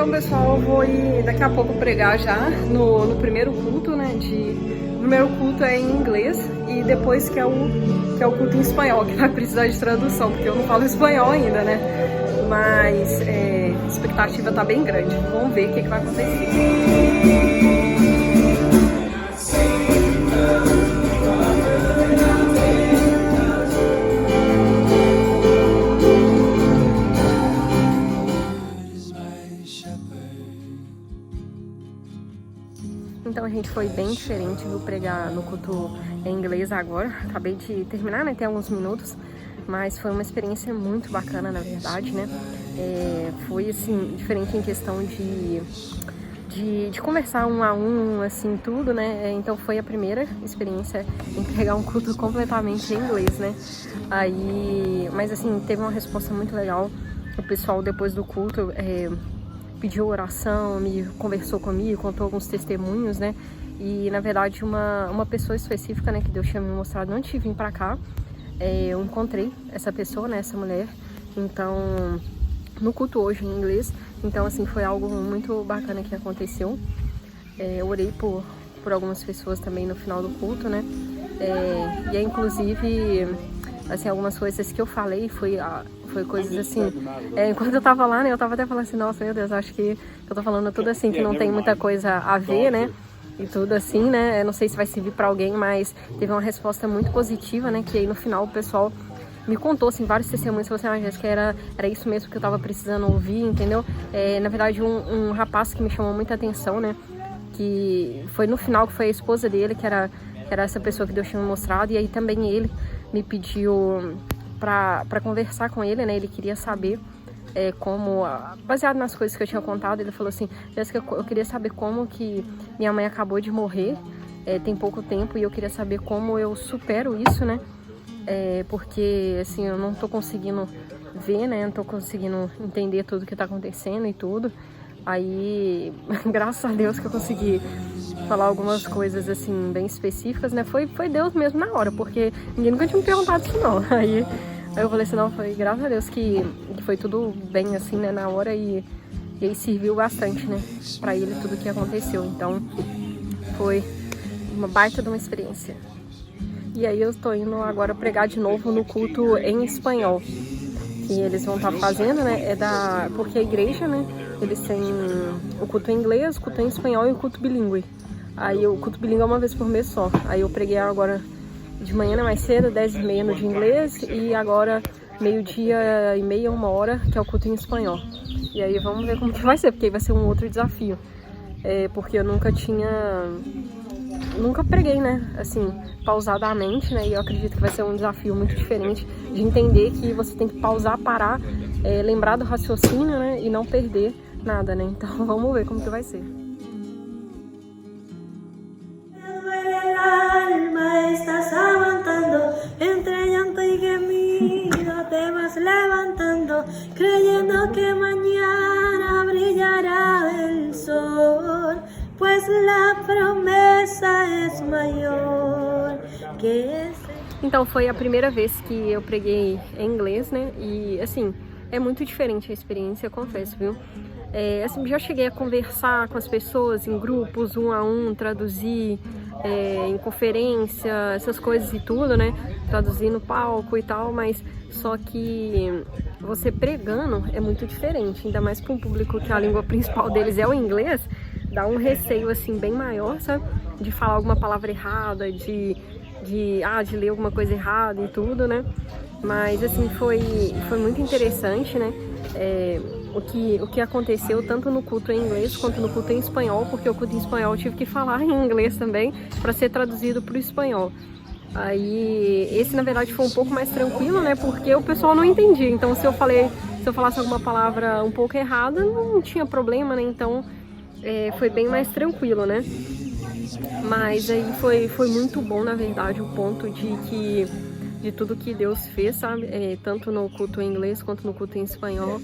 Então, pessoal, eu vou ir daqui a pouco pregar já no primeiro culto, né? O primeiro culto é em inglês e depois que é o culto em espanhol, que vai precisar de tradução, porque eu não falo espanhol ainda, né? Mas a expectativa tá bem grande. Vamos ver o que vai acontecer. Então, a gente foi bem diferente, viu, pregar no culto em inglês agora. Acabei de terminar, né, tem alguns minutos, mas foi uma experiência muito bacana, na verdade, né. Foi, assim, diferente em questão de conversar um a um, assim, tudo, né. Então, foi a primeira experiência em pregar um culto completamente em inglês, né. Mas, assim, teve uma resposta muito legal. O pessoal, depois do culto, pediu oração, conversou comigo, contou alguns testemunhos, né? E, na verdade, uma pessoa específica, né, que Deus tinha me mostrado antes de vir pra cá, eu encontrei essa pessoa, né, essa mulher, então, no culto hoje em inglês. Então, assim, foi algo muito bacana que aconteceu. Eu orei por algumas pessoas também no final do culto, né? E, inclusive, assim, algumas coisas que eu falei foi coisas assim, enquanto eu tava lá, né, eu tava até falando assim, nossa, meu Deus, acho que eu tô falando tudo assim, que não tem muita coisa a ver, né, e tudo assim, né, eu não sei se vai servir pra alguém, mas teve uma resposta muito positiva, né, que aí no final o pessoal me contou, assim, vários testemunhos, falou assim, Jéssica, era isso mesmo que eu tava precisando ouvir, entendeu? Na verdade, um rapaz que me chamou muita atenção, né, que foi no final, que foi a esposa dele, que era essa pessoa que Deus tinha me mostrado, e aí também ele me pediu para conversar com ele, né? Ele queria saber como, baseado nas coisas que eu tinha contado, ele falou assim, Jéssica, eu queria saber como que minha mãe acabou de morrer, tem pouco tempo, e eu queria saber como eu supero isso, né? Porque, assim, eu não tô conseguindo ver, né? Não tô conseguindo entender tudo que tá acontecendo e tudo. Aí, graças a Deus que eu consegui falar algumas coisas, assim, bem específicas, né? Foi Deus mesmo na hora, porque ninguém nunca tinha me perguntado isso, não. Aí eu falei assim, não, foi graças a Deus que foi tudo bem, assim, né, na hora, e aí serviu bastante, né, pra ele tudo que aconteceu. Então, foi uma baita de uma experiência. E aí eu tô indo agora pregar de novo no culto em espanhol, que eles vão estar fazendo, né, porque a igreja, né, eles têm o culto em inglês, o culto em espanhol e o culto bilíngue. Aí o culto bilíngue é uma vez por mês só. Aí eu preguei agora de manhã, né, mais cedo, 10h30 no de inglês, e agora 12h30, 1h, que é o culto em espanhol. E aí vamos ver como que vai ser, porque aí vai ser um outro desafio. Porque eu nunca preguei, né, assim, pausadamente, né, e eu acredito que vai ser um desafio muito diferente de entender que você tem que pausar, parar, lembrar do raciocínio, né, e não perder nada, né, então vamos ver como que vai ser. Estás aguantando entre llanto y gemido, te vas levantando creyendo que mañana brillará el sol, pues la promesa es mayor que ese. Então foi a primeira vez que eu preguei em inglês, né, e assim, é muito diferente a experiência, eu confesso, viu? Assim, já cheguei a conversar com as pessoas em grupos, um a um, traduzir em conferência, essas coisas e tudo, né? Traduzir no palco e tal, mas só que você pregando é muito diferente, ainda mais para um público que a língua principal deles é o inglês, dá um receio, assim, bem maior, sabe? De falar alguma palavra errada, de ler alguma coisa errada e tudo, né? Mas, assim, foi muito interessante, né? O que aconteceu tanto no culto em inglês quanto no culto em espanhol, porque o culto em espanhol eu tive que falar em inglês também para ser traduzido para o espanhol. Aí esse na verdade foi um pouco mais tranquilo, né, porque o pessoal não entendia, então se eu falasse alguma palavra um pouco errada não tinha problema, né, então foi bem mais tranquilo, né. Mas aí foi muito bom, na verdade, o ponto de tudo que Deus fez, sabe? Tanto no culto em inglês quanto no culto em espanhol.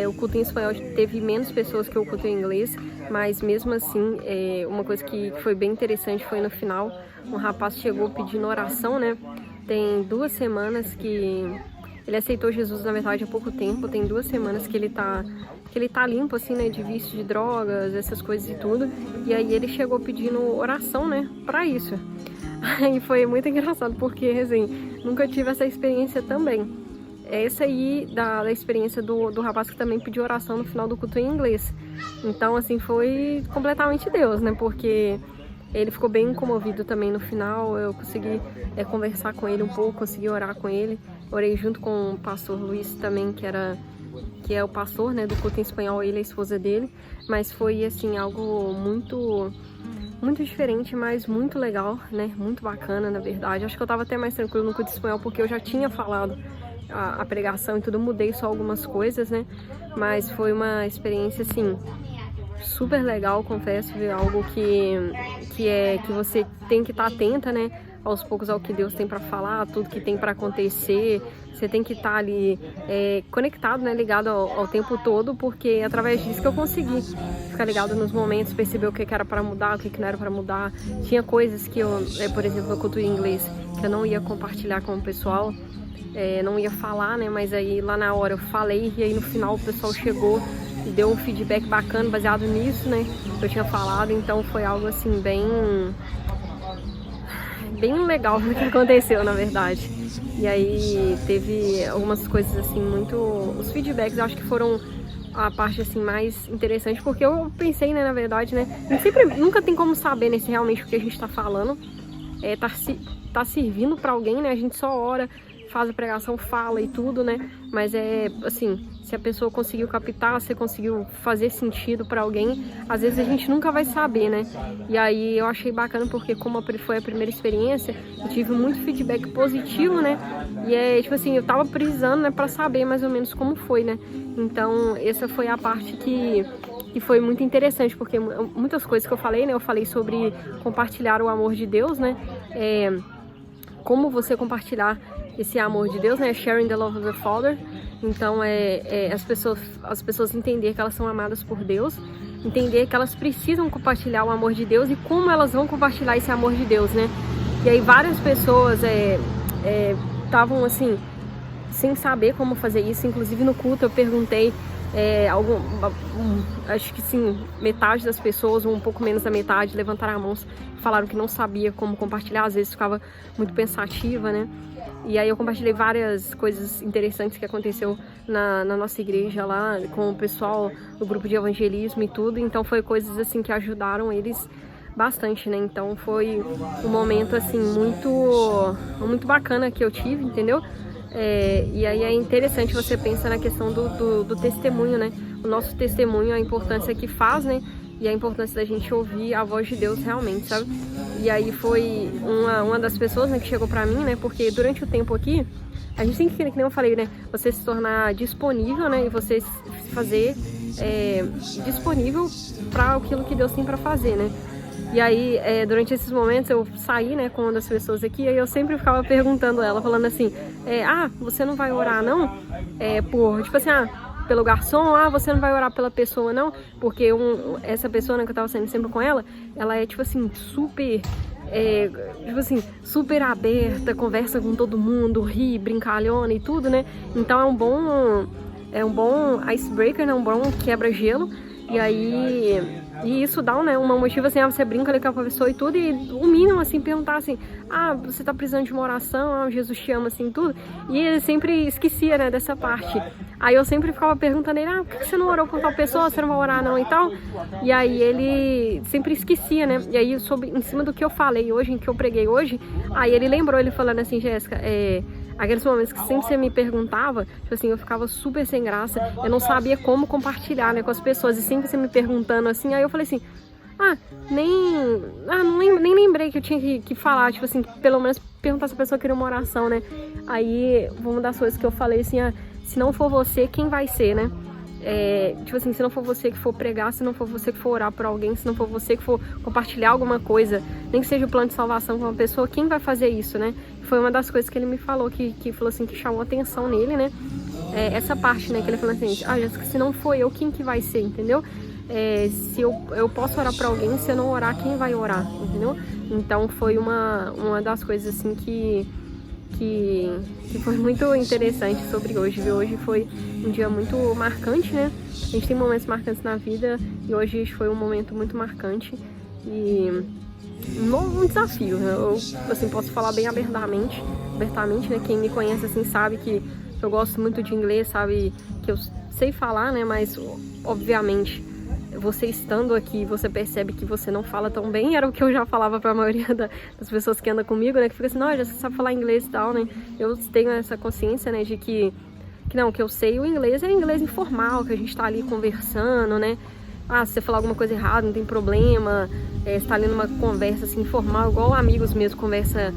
O culto em espanhol teve menos pessoas que o culto em inglês, mas mesmo assim, uma coisa que foi bem interessante foi no final, um rapaz chegou pedindo oração, né? Tem 2 semanas que ele aceitou Jesus, na verdade, há pouco tempo, tem 2 semanas que ele tá que ele tá limpo, assim, né, de vício de drogas, essas coisas e tudo. E aí ele chegou pedindo oração, né, pra isso. Aí foi muito engraçado, porque, assim, nunca tive essa experiência também. Essa aí da experiência do rapaz que também pediu oração no final do culto em inglês. Então, assim, foi completamente Deus, né, porque ele ficou bem comovido também no final. Eu consegui conversar com ele um pouco, consegui orar com ele. Orei junto com o pastor Luiz também, que é o pastor, né, do culto em espanhol, ele e a esposa dele. Mas foi, assim, algo muito diferente, mas muito legal, né, muito bacana, na verdade. Acho que eu tava até mais tranquilo no culto em espanhol, porque eu já tinha falado a pregação e tudo, eu mudei só algumas coisas, né, mas foi uma experiência, assim, super legal, confesso, algo que você tem que estar atenta, né, aos poucos ao que Deus tem para falar, tudo que tem para acontecer. Você tem que estar ali conectado, né, ligado ao tempo todo, porque é através disso que eu consegui ficar ligado nos momentos, perceber o que era para mudar, o que não era para mudar. Tinha coisas que eu, por exemplo, no culto em inglês, que eu não ia compartilhar com o pessoal, não ia falar, né, mas aí lá na hora eu falei, e aí no final o pessoal chegou e deu um feedback bacana baseado nisso, né, que eu tinha falado. Então foi algo assim bem legal o que aconteceu, na verdade. E aí teve algumas coisas assim, os feedbacks eu acho que foram a parte assim mais interessante, porque eu pensei, né, na verdade, né, a gente nunca tem como saber, né, se realmente o que a gente tá falando tá servindo pra alguém, né, a gente só ora, faz a pregação, fala e tudo, né, mas assim, se a pessoa conseguiu captar, se conseguiu fazer sentido pra alguém, às vezes a gente nunca vai saber, né. E aí eu achei bacana, porque como foi a primeira experiência, eu tive muito feedback positivo, né, e tipo assim, eu tava precisando, né, pra saber mais ou menos como foi, né. Então essa foi a parte que foi muito interessante, porque muitas coisas que eu falei, né, eu falei sobre compartilhar o amor de Deus, né, como você compartilhar esse amor de Deus, né, sharing the love of the Father. Então as pessoas entender que elas são amadas por Deus, entender que elas precisam compartilhar o amor de Deus e como elas vão compartilhar esse amor de Deus, né. E aí várias pessoas estavam assim, sem saber como fazer isso. Inclusive no culto eu perguntei, acho que sim, metade das pessoas, ou um pouco menos da metade, levantaram a mão, falaram que não sabia como compartilhar, às vezes ficava muito pensativa, né. E aí eu compartilhei várias coisas interessantes que aconteceu na nossa igreja lá, com o pessoal do grupo de evangelismo e tudo. Então foi coisas assim que ajudaram eles bastante, né. Então foi um momento assim muito bacana que eu tive, entendeu? E aí é interessante você pensar na questão do testemunho, né? O nosso testemunho, a importância que faz, né? E a importância da gente ouvir a voz de Deus realmente, sabe? E aí foi uma das pessoas, né, que chegou pra mim, né? Porque durante o tempo aqui, a gente tem que nem eu falei, né? Você se tornar disponível, né? E você se fazer disponível para aquilo que Deus tem pra fazer, né? E aí, durante esses momentos, eu saí, né, com uma das pessoas aqui, e aí eu sempre ficava perguntando ela, falando assim, você não vai orar, não? Tipo assim, pelo garçom, você não vai orar pela pessoa, não? Porque essa pessoa, né, que eu tava saindo sempre com ela é, tipo assim, super aberta, conversa com todo mundo, ri, brincalhona e tudo, né? Então é um bom icebreaker, né, um bom quebra-gelo. E isso dá, né, uma motiva assim, você brinca ali com a pessoa e tudo, e o mínimo, assim, perguntar assim, você tá precisando de uma oração, Jesus te ama, assim, tudo. E ele sempre esquecia, né, dessa parte. Aí eu sempre ficava perguntando ele, por que você não orou por tal pessoa, você não vai orar não e tal? E aí ele sempre esquecia, né, e aí em cima do que eu falei hoje, em que eu preguei hoje, aí ele lembrou, ele falando assim, Jéssica, aqueles momentos que sempre você me perguntava, tipo assim, eu ficava super sem graça, eu não sabia como compartilhar, né, com as pessoas, e sempre você me perguntando assim, aí eu falei assim, nem lembrei que eu tinha que falar, tipo assim, pelo menos perguntar se a pessoa queria uma oração, né. Aí, uma das coisas que eu falei assim, se não for você, quem vai ser, né? Tipo assim, se não for você que for pregar, se não for você que for orar por alguém, se não for você que for compartilhar alguma coisa, nem que seja o plano de salvação com uma pessoa, quem vai fazer isso, né? Foi uma das coisas que ele me falou, que falou assim, que chamou atenção nele, né? Essa parte, né, que ele falou assim, Jéssica, se não for eu, quem que vai ser, entendeu? Se eu posso orar pra alguém, se eu não orar, quem vai orar, entendeu? Então foi uma das coisas assim que que foi muito interessante sobre hoje, viu? Hoje foi um dia muito marcante, né? A gente tem momentos marcantes na vida e hoje foi um momento muito marcante e um desafio, né? Eu assim, posso falar bem abertamente, né? Quem me conhece assim sabe que eu gosto muito de inglês, sabe que eu sei falar, né? Mas obviamente você estando aqui, você percebe que você não fala tão bem, era o que eu já falava para a maioria das pessoas que andam comigo, né? Que fica assim, não, já sabe falar inglês e tal, né? Eu tenho essa consciência, né? De que não, que eu sei o inglês é inglês informal, que a gente tá ali conversando, né? Ah, se você falar alguma coisa errada, não tem problema. Você tá ali numa conversa assim, informal, igual amigos mesmo, conversa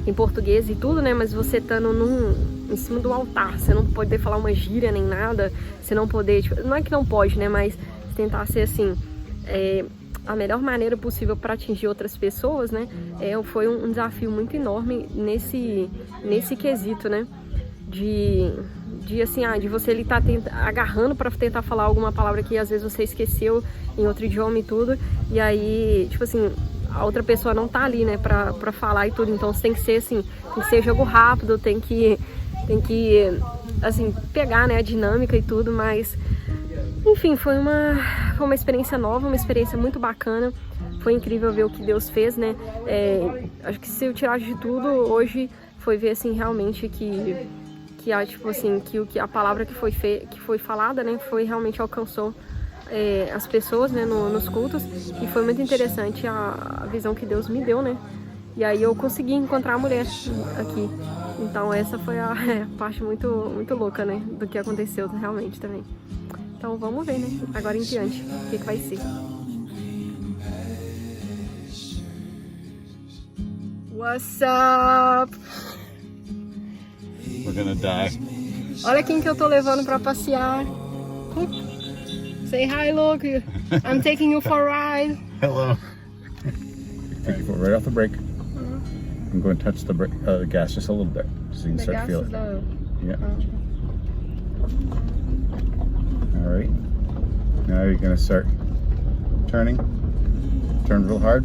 em português e tudo, né? Mas você estando em cima do altar, você não poder falar uma gíria nem nada, você não poder, tipo, não é que não pode, né? Mas tentar ser assim, a melhor maneira possível para atingir outras pessoas, né? Foi um desafio muito enorme nesse quesito, né? De você ele tá agarrando para tentar falar alguma palavra que às vezes você esqueceu em outro idioma e tudo, e aí, tipo assim, a outra pessoa não tá ali, né, pra falar e tudo, então você tem que ser assim, tem que ser jogo rápido, tem que assim, pegar, né, a dinâmica e tudo, mas enfim, foi uma experiência nova, uma experiência muito bacana, foi incrível ver o que Deus fez, né, acho que se eu tirar de tudo, hoje foi ver, assim, realmente que tipo assim, que a palavra que foi falada, né, realmente alcançou as pessoas, né, nos cultos, e foi muito interessante a visão que Deus me deu, né, e aí eu consegui encontrar a mulher aqui, então essa foi a parte muito, muito louca, né, do que aconteceu realmente também. Então vamos ver, né, agora em diante, o que vai ser. What's up? We're gonna die. Olha quem que eu tô levando pra passear. Say hi, look. I'm taking you for a ride. Hello. Take your foot right off the brake. I'm going to touch the gas just a little bit, so you can start to feel it. Yeah. All right. Now you're gonna start turning. Turn real hard.